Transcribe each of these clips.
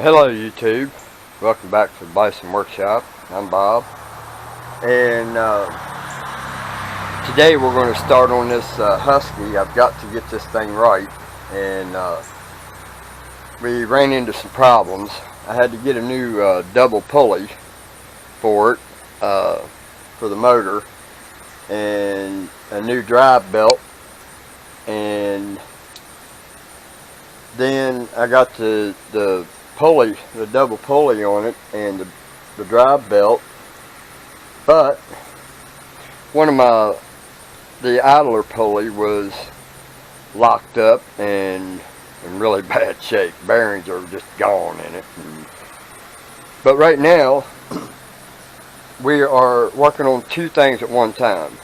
Hello YouTube, welcome back to the Bison Workshop. I'm Bob, and today we're going to start on this Husky. I've got to get this thing right, and we ran into some problems. I had to get a new double pulley for it, for the motor, and a new drive belt, and then I got the pulley, the double pulley on it, and the drive belt, but one of the idler pulley was locked up and in really bad shape. Bearings are just gone in it. But right now we are working on two things at one time.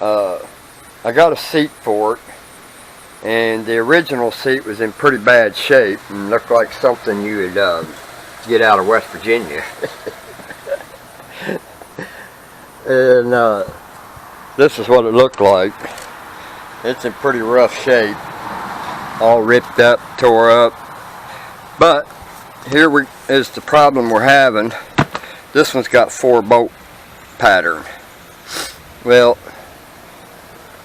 I got a seat for it, and the original seat was in pretty bad shape and looked like something you would get out of West Virginia. And this is what it looked like. It's in pretty rough shape, all ripped up, tore up. But here is the problem we're having. This one's got 4-bolt pattern. Well,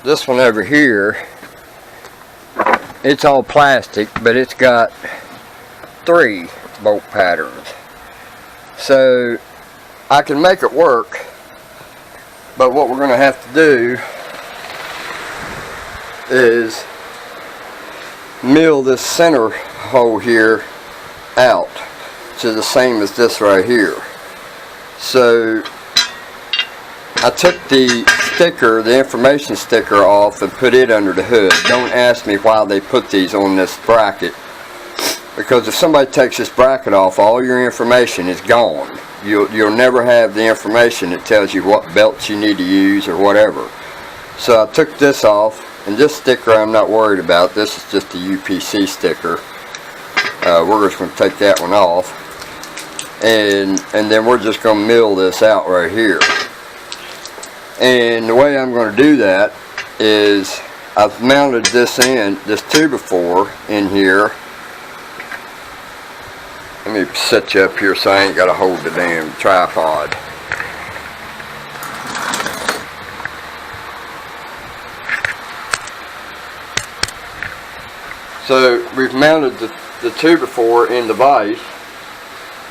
this one over here, it's all plastic, but it's got 3 bolt patterns. So I can make it work, but what we're going to have to do is mill this center hole here out to the same as this right here. So I took the sticker, the information sticker, off and put it under the hood. Don't ask me why they put these on this bracket, because if somebody takes this bracket off, all your information is gone. You'll never have the information that tells you what belts you need to use or whatever. So I took this off, and this sticker I'm not worried about. This is just a UPC sticker. We're just going to take that one off, and then we're just going to mill this out right here. And the way I'm going to do that is I've mounted this 2x4 in here. Let me set you up here so I ain't got to hold the damn tripod. So we've mounted the 2x4 in the vise,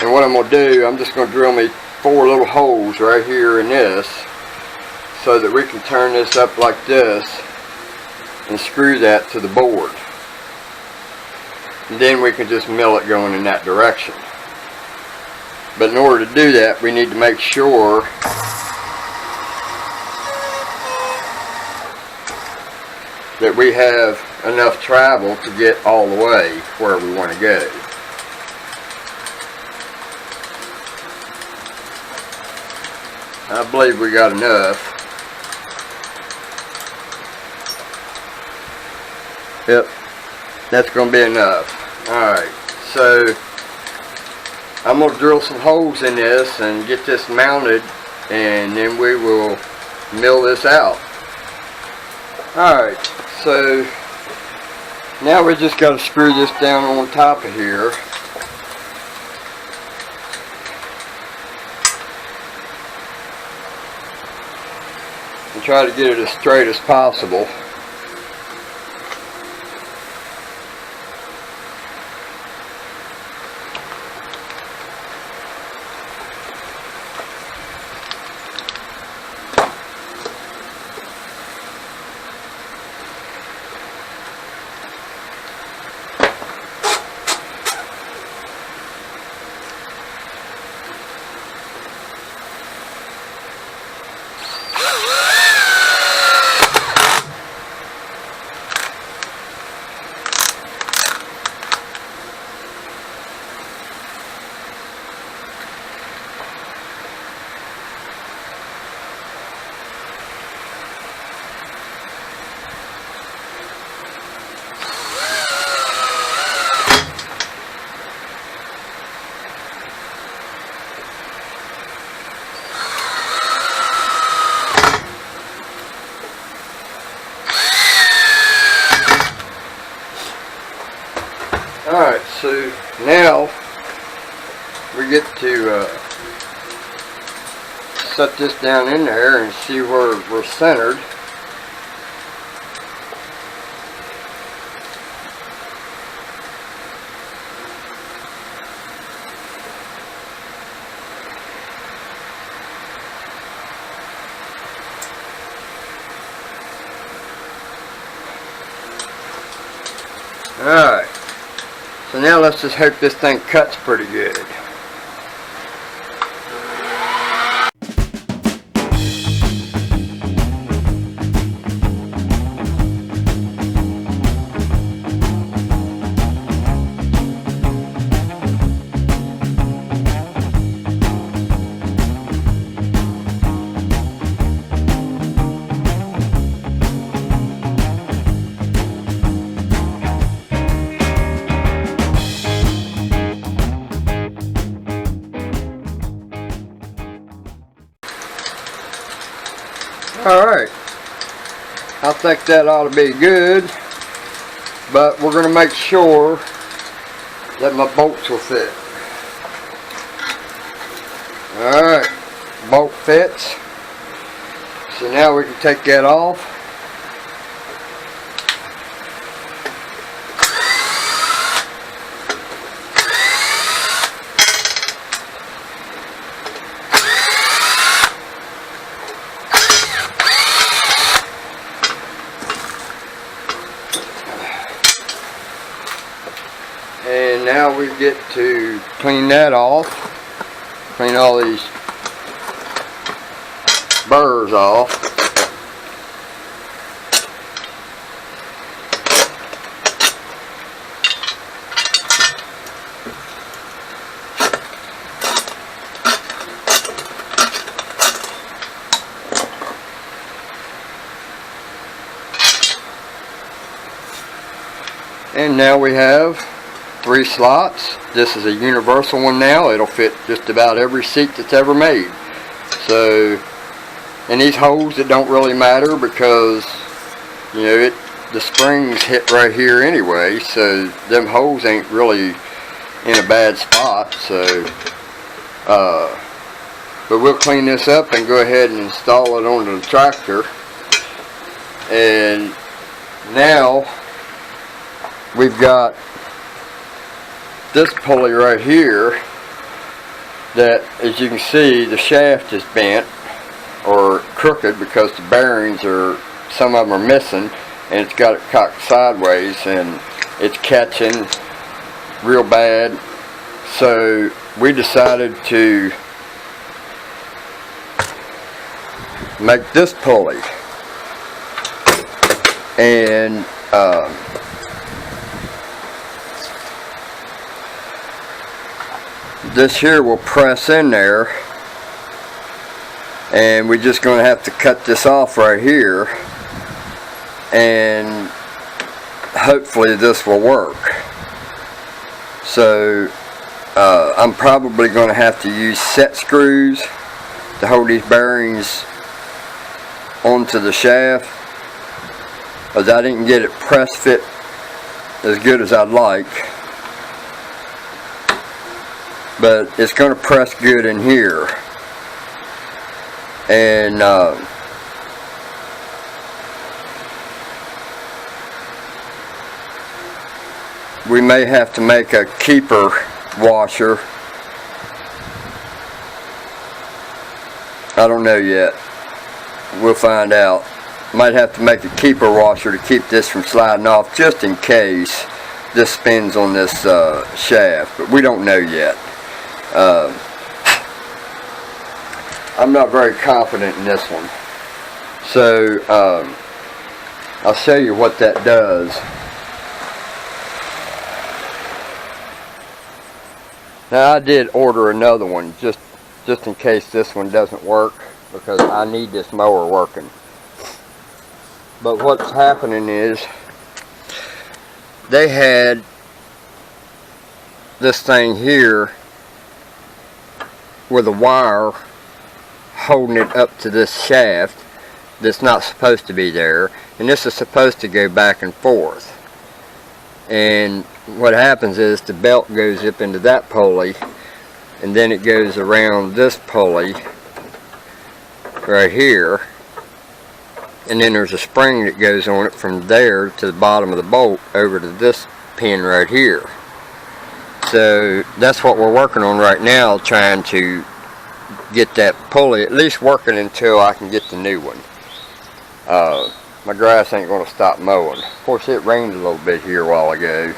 and what I'm going to do, I'm just going to drill me 4 little holes right here in this, so that we can turn this up like this and screw that to the board. And then we can just mill it going in that direction. But in order to do that, we need to make sure that we have enough travel to get all the way where we want to go. I believe we got enough. Yep, that's going to be enough. Alright, so I'm going to drill some holes in this and get this mounted, and then we will mill this out. Alright, so now we just got to screw this down on top of here. And try to get it as straight as possible. set this down in there and see where we're centered. Alright, so now let's just hope this thing cuts pretty good. Alright, I think that ought to be good, but we're going to make sure that my bolts will fit. Alright, bolt fits, so now we can take that off. And now we get to clean that off, clean all these burrs off. And now we have 3 slots. This is a universal one now. It'll fit just about every seat that's ever made. So, and these holes, it don't really matter because, you know, the springs hit right here anyway, so them holes ain't really in a bad spot. So, but we'll clean this up and go ahead and install it onto the tractor. And now we've got this pulley right here that, as you can see, the shaft is bent or crooked because the bearings are, some of them are missing, and it's got it cocked sideways and it's catching real bad. So we decided to make this pulley, and this here will press in there, and we're just going to have to cut this off right here, and hopefully this will work. So I'm probably going to have to use set screws to hold these bearings onto the shaft, because I didn't get it press fit as good as I'd like. But it's going to press good in here, and we may have to make a keeper washer. I don't know yet. We'll find out. Might have to make a keeper washer to keep this from sliding off, just in case this spins on this shaft, but we don't know yet. I'm not very confident in this one, so I'll show you what that does. Now, I did order another one just in case this one doesn't work, because I need this mower working. But what's happening is they had this thing here with a wire holding it up to this shaft that's not supposed to be there, and this is supposed to go back and forth. And what happens is the belt goes up into that pulley, and then it goes around this pulley right here, and then there's a spring that goes on it from there to the bottom of the bolt over to this pin right here. So that's what we're working on right now, trying to get that pulley at least working until I can get the new one. My grass ain't going to stop mowing. Of course, it rained a little bit here a while ago,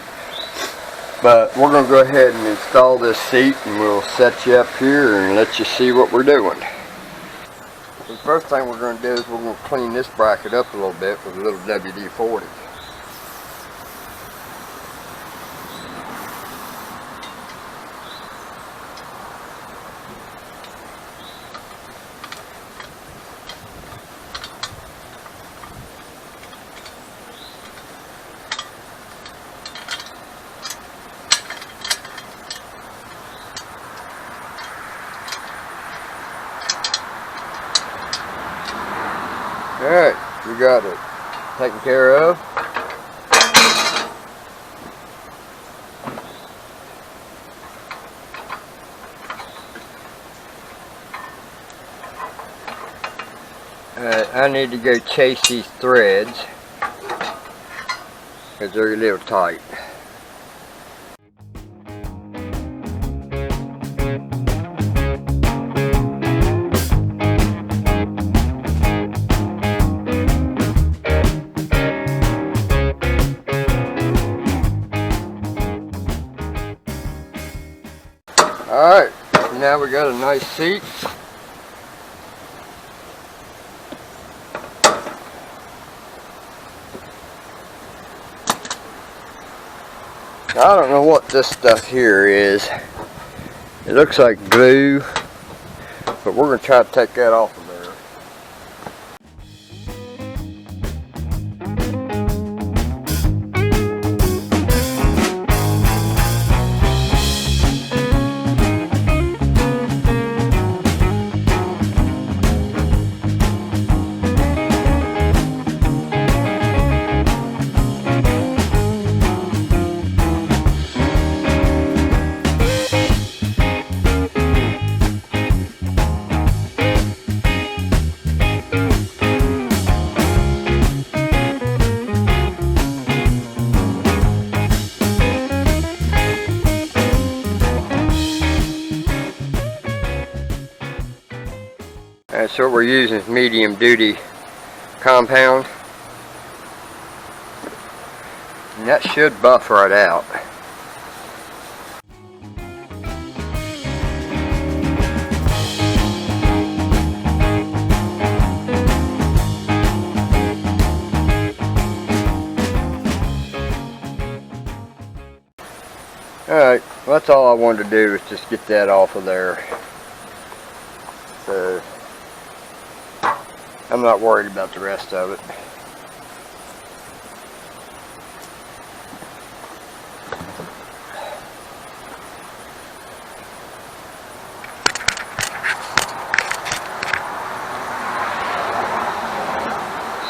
but we're going to go ahead and install this seat, and we'll set you up here and let you see what we're doing. So the first thing we're going to do is we're going to clean this bracket up a little bit with a little WD-40. Alright, we got it taken care of. Alright, I need to go chase these threads because they're a little tight. Alright, now we got a nice seat. I don't know what this stuff here is. It looks like glue, but we're going to try to take that off of there. That's what we're using, is medium duty compound, and that should buff right out. Alright, well, that's all I wanted to do, is just get that off of there. So I'm not worried about the rest of it.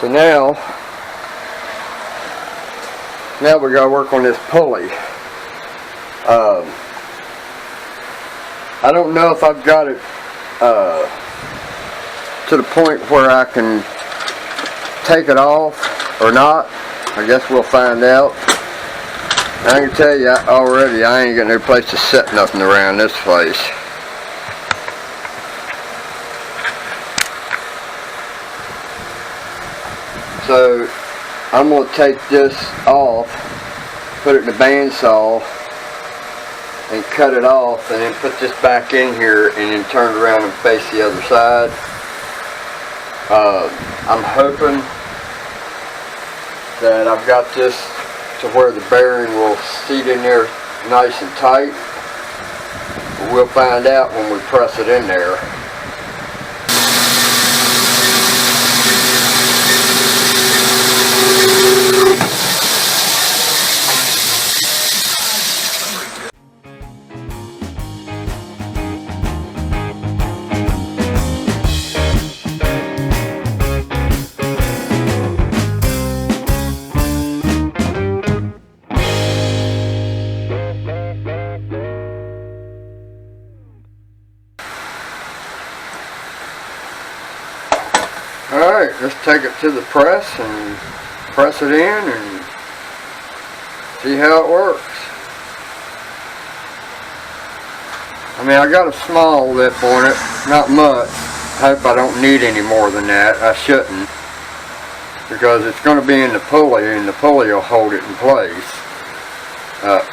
So now we gotta work on this pulley. I don't know if I've got it to the point where I can take it off or not. I guess we'll find out. I can tell you already, I ain't got no place to set nothing around this place. So I'm going to take this off, put it in the bandsaw, and cut it off, and then put this back in here, and then turn it around and face the other side. I'm hoping that I've got this to where the bearing will seat in there nice and tight. But we'll find out when we press it in there. Alright, let's take it to the press and press it in and see how it works. I mean, I got a small lip on it, not much. I hope I don't need any more than that. I shouldn't, because it's going to be in the pulley, and the pulley will hold it in place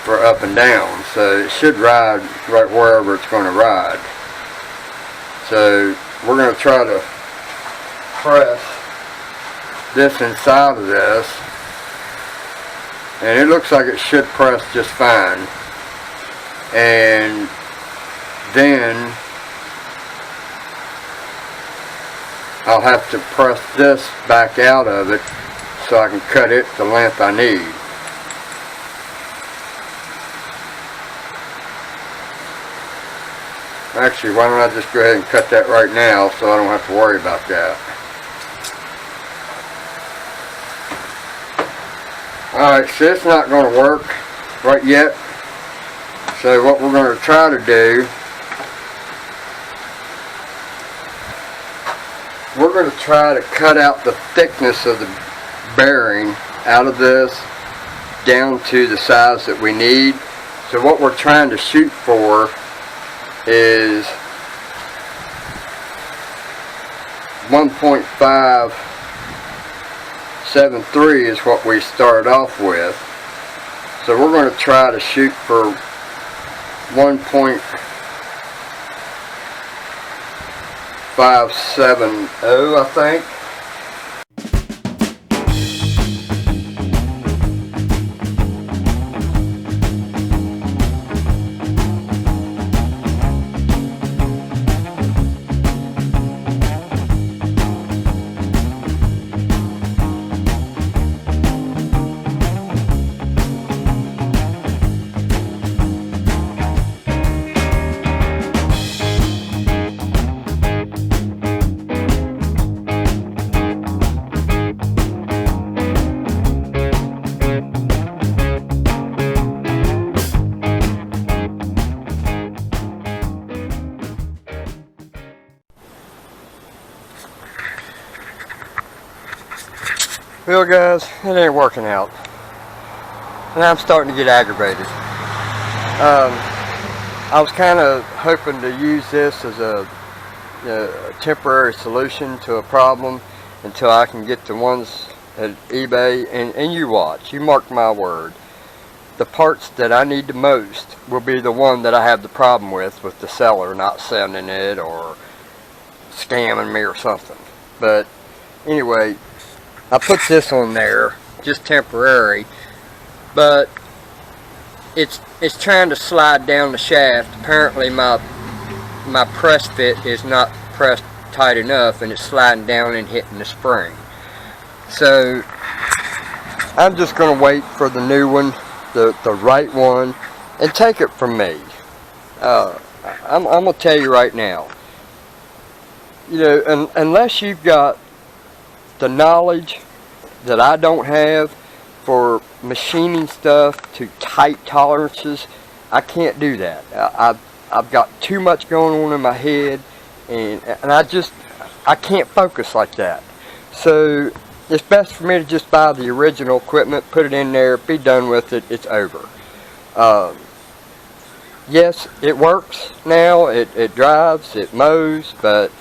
for up and down. So it should ride right wherever it's going to ride. So we're going to try to press this inside of this, and it looks like it should press just fine. And then I'll have to press this back out of it so I can cut it the length I need. Actually, why don't I just go ahead and cut that right now so I don't have to worry about that. Alright, so it's not going to work right yet. So what we're going to try to do, we're going to try to cut out the thickness of the bearing out of this down to the size that we need. So what we're trying to shoot for is 1.573 is what we start off with. So we're going to try to shoot for 1.570, I think. Well guys, it ain't working out, and I'm starting to get aggravated. I was kind of hoping to use this as a temporary solution to a problem until I can get the ones at eBay, and you watch, you mark my word, the parts that I need the most will be the one that I have the problem with the seller not sending it or scamming me or something. But anyway, I put this on there, just temporary, but it's trying to slide down the shaft. Apparently my press fit is not pressed tight enough, and it's sliding down and hitting the spring. So I'm just going to wait for the new one, the right one, and take it from me. I'm going to tell you right now, you know, unless you've got the knowledge that I don't have for machining stuff to tight tolerances, I can't do that. I've got too much going on in my head, and I can't focus like that. So it's best for me to just buy the original equipment, put it in there, be done with it, it's over. Yes, it works now, it drives, it mows, but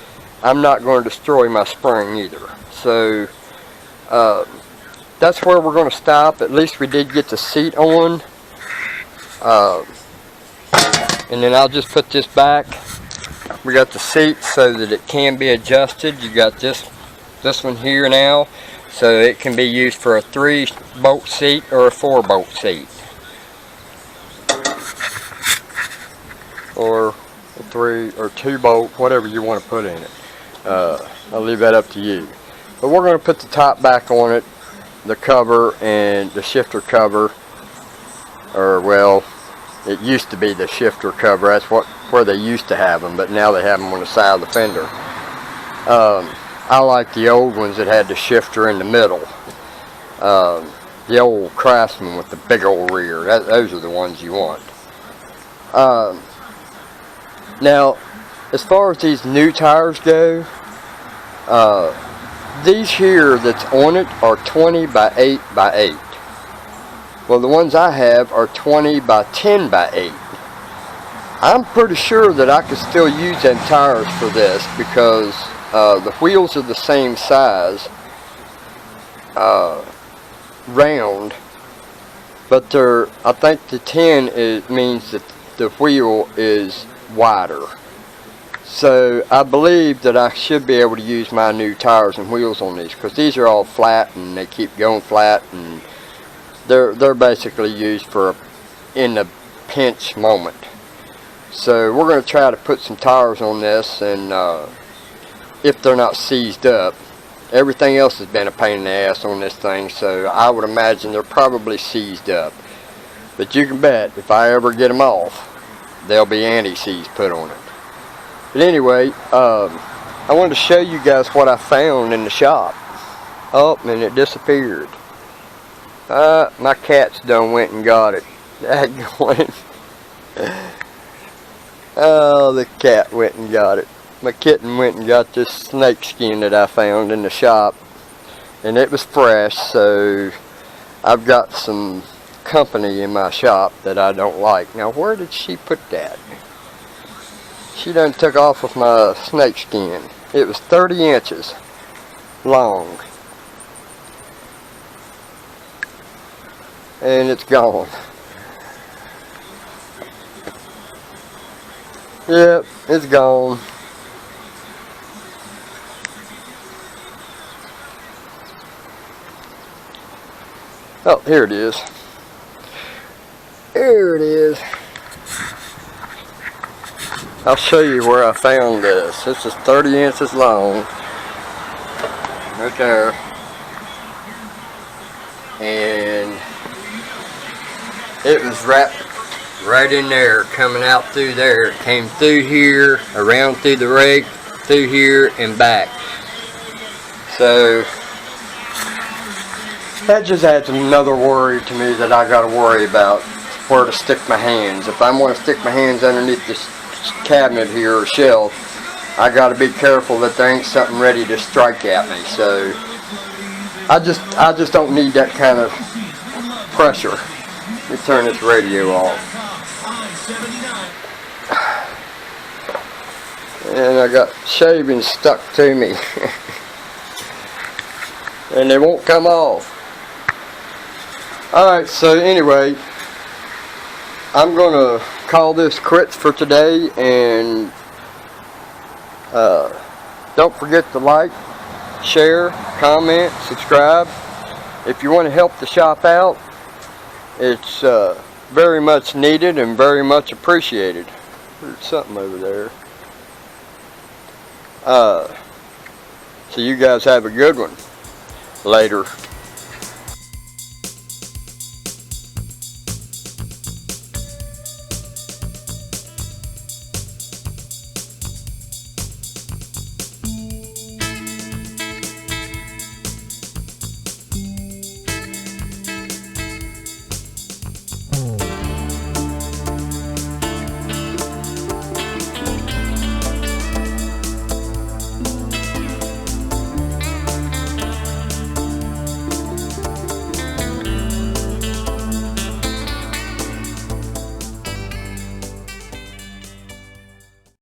I'm not going to destroy my spring either. So that's where we're going to stop. At least we did get the seat on. And then I'll just put this back. We got the seat so that it can be adjusted. You got this one here now, so it can be used for a 3-bolt seat or a 4-bolt seat, or a 3 or 2-bolt, whatever you want to put in it. I'll leave that up to you. But we're going to put the top back on it, the cover and the shifter cover, or well, it used to be the shifter cover. That's where they used to have them, but now they have them on the side of the fender. I like the old ones that had the shifter in the middle. The old Craftsman with the big old rear. Those are the ones you want. Now, as far as these new tires go, these here that's on it are 20 by 8 by 8. Well, the ones I have are 20 by 10 by 8. I'm pretty sure that I could still use them tires for this because the wheels are the same size, round, but I think the 10 means that the wheel is wider. So I believe that I should be able to use my new tires and wheels on these, because these are all flat and they keep going flat, and they're basically used for in the pinch moment. So we're going to try to put some tires on this, and if they're not seized up. Everything else has been a pain in the ass on this thing, so I would imagine they're probably seized up. But you can bet if I ever get them off, there'll be anti-seize put on it. But anyway, I wanted to show you guys what I found in the shop. Oh, and it disappeared. My cat's done went and got it. Daggone. Oh, the cat went and got it. My kitten went and got this snake skin that I found in the shop, and it was fresh, so I've got some company in my shop that I don't like. Now, where did she put that? She done took off with my snake skin. It was 30 inches long, and it's gone. Yep, it's gone. Oh, here it is. Here it is. I'll show you where I found this. This is 30 inches long. Right there. And it was wrapped right in there, coming out through there. It came through here, around through the rake, through here, and back. So that just adds another worry to me that I got to worry about where to stick my hands. If I'm going to stick my hands underneath this cabinet here or shelf, I got to be careful that there ain't something ready to strike at me. So I just don't need that kind of pressure. Let me turn this radio off. And I got shavings stuck to me. And they won't come off. Alright, so anyway, I'm going to call this quits for today, and don't forget to like, share, comment, subscribe. If you want to help the shop out, it's very much needed and very much appreciated. There's something over there. So you guys have a good one. Later.